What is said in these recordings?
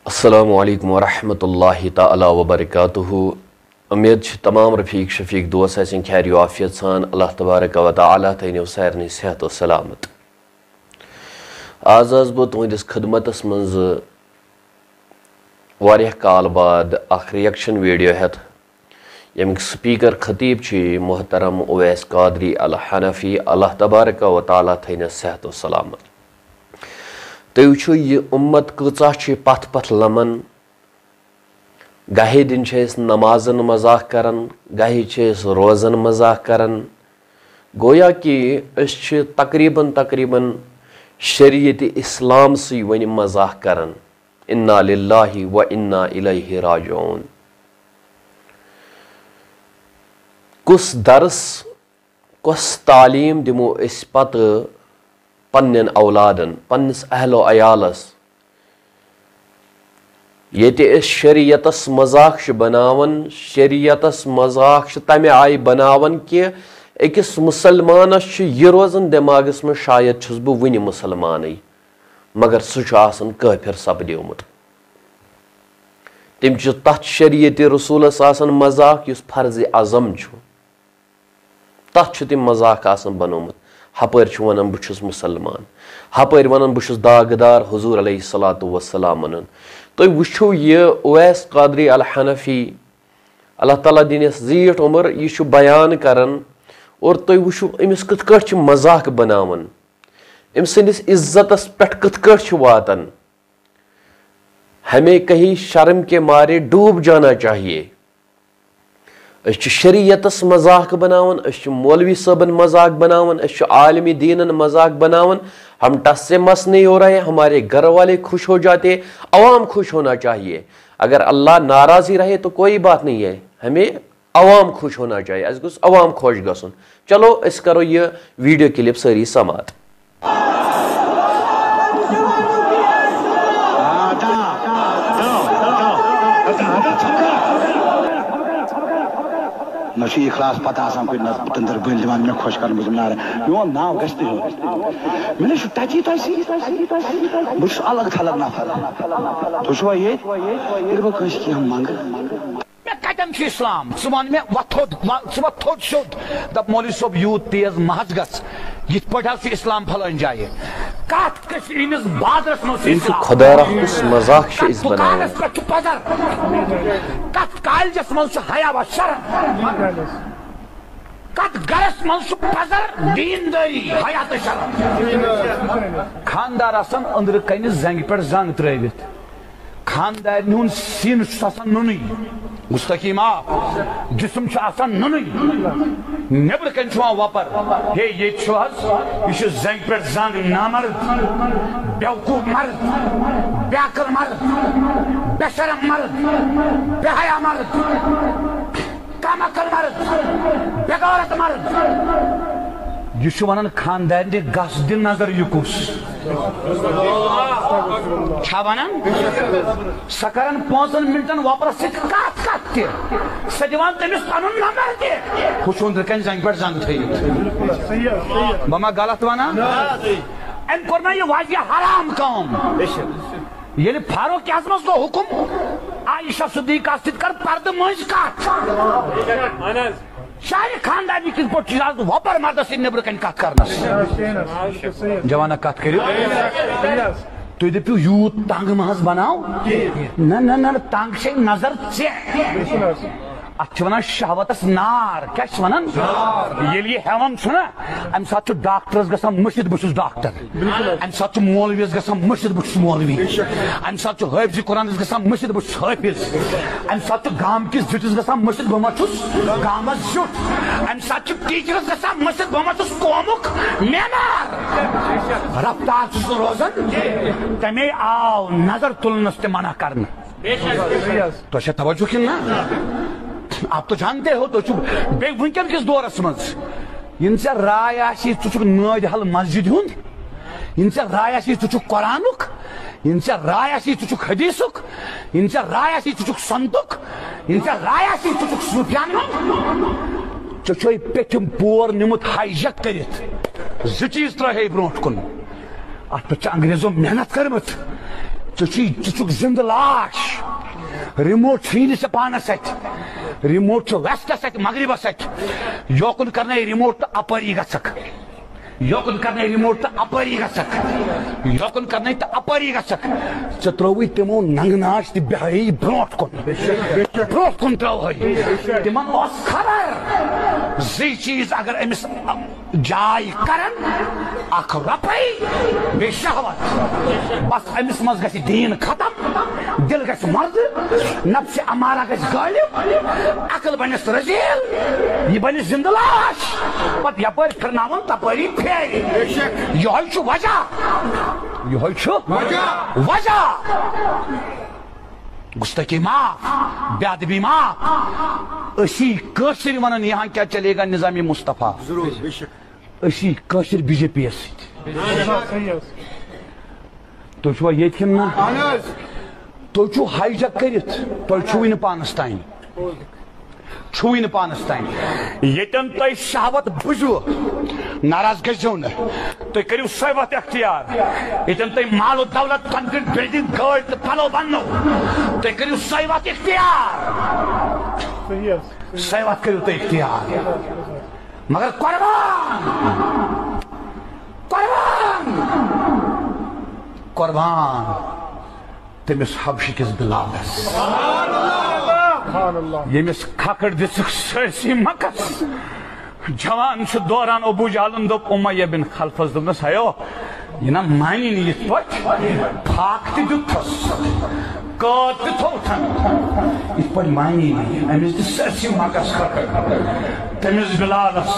السلام علیکم ورحمۃ اللہ تعالی وبرکاتہ. امید تمام رفیق شفیق دوست آسن خیر و عافیت سان. اللہ تبارک و تعالیٰ تھینو سارنی صحت و سلامت. آز بہ تہندس خدمتس مز واریاہ کال بعد اخ ریئیکشن ویڈیو ہیتھ یمیک سپیکر خطیب چھ محترم اویس قادری الحنفی. اللہ تبارک و تعالیٰ تھینس صحت و سلامت. تُہۍ وٕچھِو یہِ اُمت کۭژاہ چھِ پتھ پتھ لمن. گاہے دن چھِ أسۍ نمازن مزاق کران, گاہے چھِ أسۍ روزن مزاق کران. گویا کہ أسۍ چھِ تقریباً شریعت اسلام سی وۄنۍ مزاق کران. انا للہ و انا الیہ راجعون. کُس درس کۄس تعلیٖم دِمو أسۍ پتہٕ پننٮ۪ن اولادن, پننس اہل و عیالس, ییٚتہِ أسۍ شریعتس مزاق چھِ بناوان. شریعتس مزاق چھِ تمہِ آیہِ بناوان کہِ أکِس مُسلمانس چھُ یہِ روزان دٮ۪ماغس منٛز شاید چھُس بہٕ وُنہِ مُسلمانٕے, مگر سُہ چھُ آسان کٲفِر سپدیومُت. تٔمۍ چھُ تتھ شریعتِ رسوٗلس آسان مزاق یُس فرضِ اعظم چھُ, تتھ چھُ تٔمۍ مزاق آسان بنومُت. ہپٲرۍ چھُ ونان بہٕ چھُس مُسلمان, ہپٲرۍ ونان بہٕ چھُس داغدار حضوٗر علیہ الصلوٰتُ وسلام ونان. تُہۍ وٕچھِو یہِ اویس قادری الحنفی, اللہ تعالیٰ دِنٮ۪س زیٖٹھ عمر, یہِ چھُ بیان کران اور تُہۍ وٕچھِو أمِس کِتھ کٲٹھۍ چھِ مزاق بناوان, أمۍ سٕنٛدِس عزتس پٮ۪ٹھ کِتھ کٲٹھۍ چھُ واتان. ہمیں کہیں شرم کے مارے ڈوب جانا چاہیے. أسۍ چھِ شریعتس مزاق بناوان, أسۍ چھِ مولوی صٲبن مزاق بناوان, أسۍ چھِ عالم دینن مزاق بناوان. ہم ٹس سے مس نہیں ہو رہے, ہمارے گھر والے خوش ہو جاتے, عوام خوش ہونا چاہیے. اگر اللہ ناراض ہی رہے تو کوئی بات نہیں ہے, ہمیں عوام خوش ہونا چاہیے, اس گوٚژھ عوام خوش گژھُن. چلو أسۍ کرو یہ ویڈیو کلپ سٲری سماعت. نشی اخلاص پتہ آسان کوئی تندر بل دِوان مےٚ خۄش کران بہٕ چھُس نار میون ناو گژھِ تہِ ہیوٚر مےٚ نہ چھُ تتی تۄہہِ سۭتۍ بہٕ چھُس الگ تھلگ نفر. تُہۍ چھُوا ییٚتہِ ییٚلہِ بہٕ کٲنٛسہِ کینٛہہ منٛگہٕ کتٮ۪ن چھُ اسلام؟ ژٕ وَن مےٚ وۄتھ تھوٚد, ژٕ وۄتھ تھوٚد سیوٚد, دپ مولوی صٲب یوٗت تیز محض گژھ, یِتھ پٲٹھۍ حظ چھُ اسلام فلٲنۍ جایہِ. کتھ کٔشیٖرِ ہٕنٛدِس بازرس منٛز چھُ اسلام, خۄدا کُس مزاق چھِ أسۍ بناوان. دُکانس پٮ۪ٹھ چھُ پزر, کتھ کالجس منٛز چھُ حیا و شرم, کتھ گرس منٛز چھُ پزر دیندٲری حیا تہٕ شرم. خاندار آسان أنٛدرٕ کنہِ زنگہِ پٮ۪ٹھ زنگ ترٲوِتھ, خاندارنہِ ہُنٛد سیٖنہٕ چھُس آسان نُنٕے, مستقیم آب, جسم چھُ آسان نُنٕے, نیبرٕ کنہِ چھُ یِوان وۄپر, ہے ییٚتہِ چھُ حظ یہِ چھُ زنگہِ پٮ۪ٹھ زنگ, نامرد, بیوقوٗف مرد, بے عقل مرد, بے شرم مرد, بے حیا مرد, کم عقل مرد, بے غیرت مرد. یہ چھُ ونان خاندارنہِ گژھ دِ نظر یہِ کُس چھا ونان, سۄ کرن 5 منٹن وۄپرس سۭتۍ کتھ تہِ, سۄ دِوان تٔمِس پنُن نمبر تہِ, ہُہ چھُ أنٛدرٕ کنہِ زنگہِ پٮ۪ٹھ زنگ تھٲیِتھ. بہٕ ما غلط ونان؟ أمۍ کوٚر مےٚ یہِ واریاہ حرام کٲم. ییٚلہِ فاروق اعظمس گوٚو حُکُم عایشہ صدیقہ سۭتۍ کر پردٕ مٔنٛزۍ کتھ, شاہہِ خاندانی کِتھ پٲٹھۍ چھُ آز وۄپر مردس سۭتۍ نیبرٕ کنہِ کتھ کرنس. جوانا کتھ کٔرِو, تُہۍ دٔپِو یوٗت تنگ مہ حظ بناو. نہ تنگ چھے نظر ژےٚ, اتھ چھِ ونان شہوتس نار. کیٛاہ چھِ ونان؟ ییٚلہِ یہِ ہٮ۪وان چھُنہ امہِ ساتہٕ چھُ ڈاکٹرس گژھان مٔشِد بہٕ چھُس ڈاکٹر, امہِ ساتہٕ چھُ مولوِیس گژھان مٔشِد بہٕ چھُس مولوی, امہِ ساتہٕ چھُ حٲفظِ قرآنس گژھان مٔشِد بہٕ چھُس حٲفظ, امہِ ساتہٕ چھُ گامکِس زِٹھِس گژھان مٔشِد بہٕ ما چھُس گامس زیُٹھ, امہِ ساتہٕ چھُ ٹیٖچرس گژھان مٔشِد بہٕ ما چھُس قومُک معمار. رفتار چھُس نہٕ روزان, تمے آو نظر تُلنس تہِ منع کرنہٕ. تۄہہِ چھا توجہ کِنہٕ نہ؟ آپ تو جانتے ہو, تو بیٚیہِ وٕنکٮ۪ن کِس دورس منٛز یِنہٕ ژےٚ راے آسی ژٕ چھُکھ نٲدۍ حل مسجد ہُنٛد, یِنہٕ ژےٚ راے آسی ژٕ چھُکھ قرآنُک, یِنہٕ ژےٚ راے آسی ژٕ چھُکھ حدیثُک, یِنہٕ ژےٚ راے آسی ژٕ چھُکھ سنتُک, یِنہٕ ژےٚ راے آسی ژٕ چھُکھ صوٗفیان ہُنٛد, ژےٚ چھُے پیٚٹھِم پور نیُمُت ہایجک کٔرِتھ, 2 چیٖز ترٛٲوہے برٛونٛٹھ کُن. اتھ پٮ۪ٹھ چھِ انگریزو محنت کٔرمٕژ, ژٕ زندٕ لاش ریموٹ چھیٖنہِ ژےٚ پانس اتھِ ریموٹ چھُ ویسٹس اتھِ مغربس اتھِ یوکُن کرنٲے ریموٹ تہٕ اپٲری گژھکھ یوکُن کرنٲے ریموٹ تہٕ اپٲری گژھکھ یوکُن کرنٲے تہٕ اپٲری گژھکھ ژےٚ ترٛووٕے تِمو ننگہٕ ناچ تہٕ بیہٲیی برونٛٹھ کُن ترٛووہٕے تِمن اوس خبر زٕے چیٖز اگر أمِس جاے کرن اکھ رۄپے بیٚیہِ شہوت بس أمِس منٛز گژھِ دیٖن ختم دل گژھِ مردٕ نفسِ امارہ گژھِ غٲلب عقل بنٮ۪س رٔزیٖل یہِ بنہِ زندٕ لاش پتہٕ یپٲرۍ پھِرناوُن تپٲری پھیرِ یہوے چھُ وجہ گستاخی معاف بے ادبی معاف اسی کٲشِر ونان یہاں کیا چلے گا نظامی مصطفیٰ اسی کٲشِر بی جے پی یس سۭتۍ تُہۍ چھُوا ییٚتہِ کِنہٕ نہ تُہۍ چھُو ہاے جک کٔرِتھ تُہۍ چھُوٕے نہٕ پانس تانۍ ییٚتٮ۪ن تۄہہِ شہوت بُجوٕ ناراض گٔژھِو نہٕ تُہۍ کٔرِو سۄے وتھ اختیار ییٚتٮ۪ن تۄہہِ مال و دولت کَنکٕرٛٹ بِلڈِنٛگ گٲڑۍ تہٕ پَلو بننو تُہۍ کٔرِو سۄے وتھ اختیار سۄے وتھ کٔرِو تُہۍ اختیار مگر قربان تٔمِس حبشِکِس بِلالس ییٚمِس کھکٕر دِژٕکھ سٲرسٕے مکس جوان چھُ دوران ابوٗ جہلن دوٚپ اُمَیہ بن خلفس دوٚپنس ہیو یہِ نا مانی نہٕ یِتھ پٲٹھۍ پھاکھ تہِ دیُتتھس قٲد تہِ تھوتھن یِتھ پٲٹھۍ مانی نہٕ أمِس دِ سٲرسٕے مکس کھکٕر تٔمِس بِلالس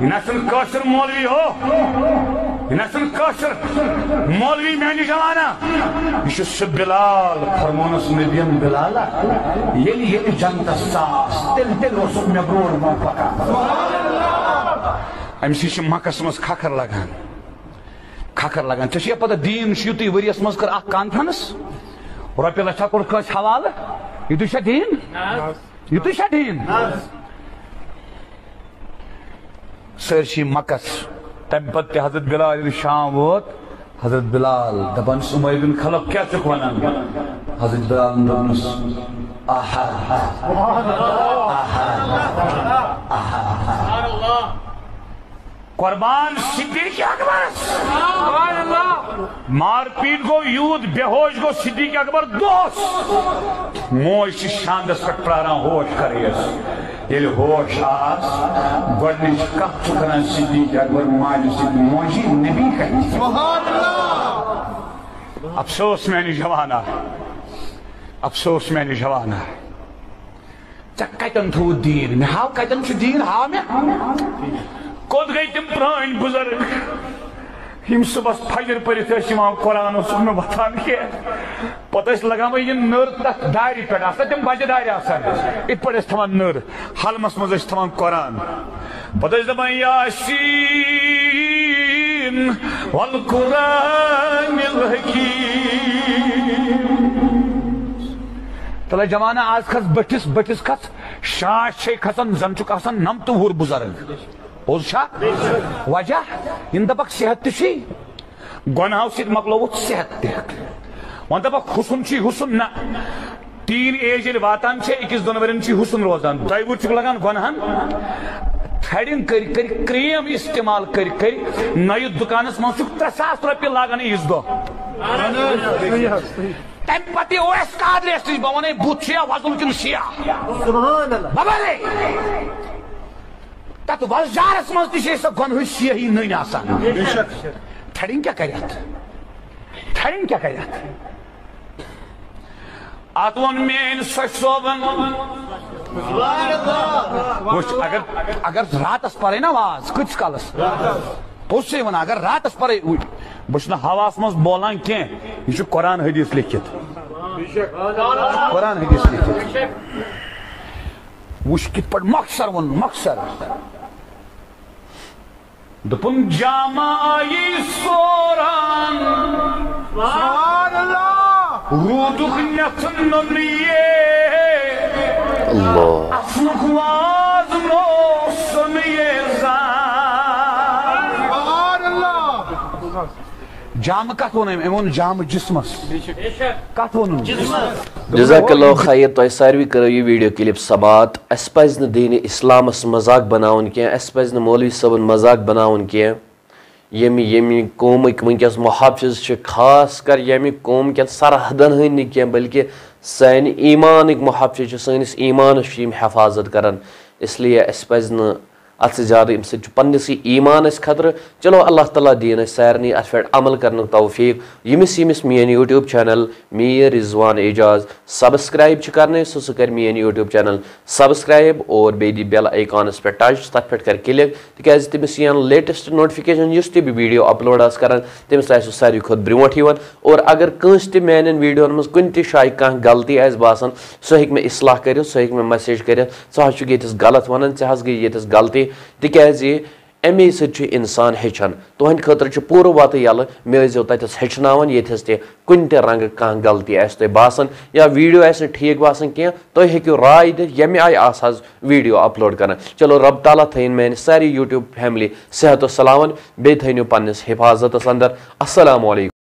یہِ نا چھُنہٕ کٲشُر مولوی ہو یہِ نا چھُنہٕ کٲشُر مولوی میانہِ جوانا یہِ چھُ سُہ بِلال فرمونس نبیَن بِلالا ییٚلہِ ییٚتہِ جنتس ژاس تیٚلہِ اوسُکھ مےٚ برونٛٹھ برونٛٹھ پکان أمِس چھِ مکس منٛز کھکھر لگان ژےٚ چھُیا پتہ دیٖن چھُ یُتُے ؤرِیس منٛز کٔر اکھ کانفرنس رۄپیہِ لچھا کوٚر کٲنٛسہِ حوالہٕ یُتُے چھا دیٖن سٲرسٕے مکس تمہِ پتہٕ تہِ حضرت بلال ییٚلہِ شام ووت حضرت بلال دپان چھُس اُمَیہ بن خلف کیٛاہ چھُکھ ونان حضرت بلالن دوٚپنس قربان صدیق اکبرس مار پیٹ گو یوت بے ہوش گو صدیق اکبر دوس موج چھِ شاندس پٮ۪ٹھ پراران ہوش کریس ییٚلہِ ہوش آس گۄڈنِچ کتھ چھُ کران صدیق اکبر ماجہِ سۭتۍ موجی نبی کتہِ افسوس میانہِ جوانا ژےٚ کتٮ۪ن تھوٚوُتھ دیٖن مےٚ ہاو کتٮ۪ن چھُ دیٖن ہاو مےٚ کوٚت گٔے تِم پرٛٲنۍ بُزرگ یِم صُبحس فجر پٔرِتھ ٲسۍ یِوان قرآن اوسُکھ نہٕ وۄتھان کینٛہہ پتہٕ ٲسۍ لگاوان یہِ نٔر تتھ دارِ پٮ۪ٹھ آسان تِم بجہِ دارِ آسان یِتھ پٲٹھۍ ٲسۍ تھاوان نٔر حلمس منٛز ٲسۍ تھاوان قرآن پتہٕ ٲسۍ دپان یاسیٖن والقرآن الحکیم تلے جمانہ آز کھس بٹھس کھس شاش چھے کھسان زن چھُکھ آسان 90 وُہُر بُزرگ پوٚز چھا وجہ یِم دپکھ صحت تہِ چھُے گۄنہو سۭتۍ مۄکلووُتھ صحت تہِ وۄنۍ دپکھ حُسن چھُے حُسن نہ ٹیٖن ایج ییٚلہِ واتان چھِ أکِس دۄن ؤرین چھُے حُسن روزان 2 وُہُر چھُکھ لگان گۄنہن تھرڈنگ کٔرۍ کریم استعمال کٔرۍ نٔیِس دُکانس منٛز چھُکھ 3,000 رۄپیہِ لاگان عیٖذ دۄہ تمہِ پتہٕ یہِ اویس قادریس نِش بہٕ ونے بُتھ چھُیا وۄزُل کِنہٕ سِیاہ ببرے تتھ وزجارس منٛز تہِ چھِ سۄ گۄنہٕچ سیاہی نٔنۍ آسان تھرڈنگ کیٛاہ کرِ اتھ ووٚن میٲنۍ سۄچھ صٲبن وٕچھ اگر راتس پرے نا واز کۭتِس کالس پوٚز چھے ونان اگر راتس پرے بہٕ چھُس نہٕ ہواہس منٛز بولان کینٛہہ یہِ چھُ قرآن حدیث لیکھِتھ وٕچھ کِتھ پٲٹھۍ مۄخصر ووٚن مۄخصر دوٚپُن جامعی سوران روٗدُکھ نٮ۪تھ نُنیے اصلُک واز نو سُنیے زان جام کت ون جام جسمس کت ون جزاک اللہ خیر تو ساروی کرو یہ ویڈیو کلپ سماعت اس پز دین اسلامس مذاق بناون کی اس پز مولوی صبن مذاق بناون کی یمی قومک ونکس محافظ خاص کر یمی قوم کن سرحدن ہند کی بلکہ سان ایمانک محافظ سنس ایمانس حفاظت کران اس لیے اس پز ات سے زیادہ ام سب پنس ایمان اس خطر چلو اللہ تعالیٰ دین سارنی ات پہ عمل کرنے توفیق یمس مین یوٹیوب چینل میر رضوان اعجاز سبسکرائب کرنے سہ کر مین یوٹیوب چینل سبسکرائب اور بی دی بیل آئیکانس پہ ٹچ تر پہ کر کلک تاز تمس یہ لیٹسٹ نوٹفکیشن اس تہ ویڈیو اپلوڈ کران تمس آہ ساروی کھت برونٹ اور اگر کنس تہ میان ویڈیون مز کن تہ جائے کھانا غلطی آس باسان سہ ہیٚکہِ مےٚ اصلاح کر سہ ہیٚکہِ مےٚ میسیج کر ژٕ حظ چھُکھ ییٚتٮ۪س غلط ونان ژےٚ حظ گٔے ییٚتٮ۪س غلطی تکیازِ امی سۭتۍ چھُ انسان ہیٚچھان تُہنٛدِ خٲطرٕ چھُ پوٗرٕ وتہٕ یلہٕ مےٚ ٲسۍزیو تتٮ۪س ہیٚچھناوان ییٚتھس تہِ کُنہِ تہِ رنگہٕ کانٛہہ غلطی آسہِ تۄہہِ باسان یا ویڈیو آسہِ نہٕ ٹھیٖک باسان کینٛہہ تُہۍ ہیٚکِو راے دِتھ ییٚمہِ آیہِ آسہٕ حظ ویڈیو اپلوڈ کران چلو رب تعالیٰ تھٲیِن میانہِ ساری یوٗٹیوب فیملی صحت و سلامت بیٚیہِ تھٲینو پننِس حفاظتس اندر السلام علیکم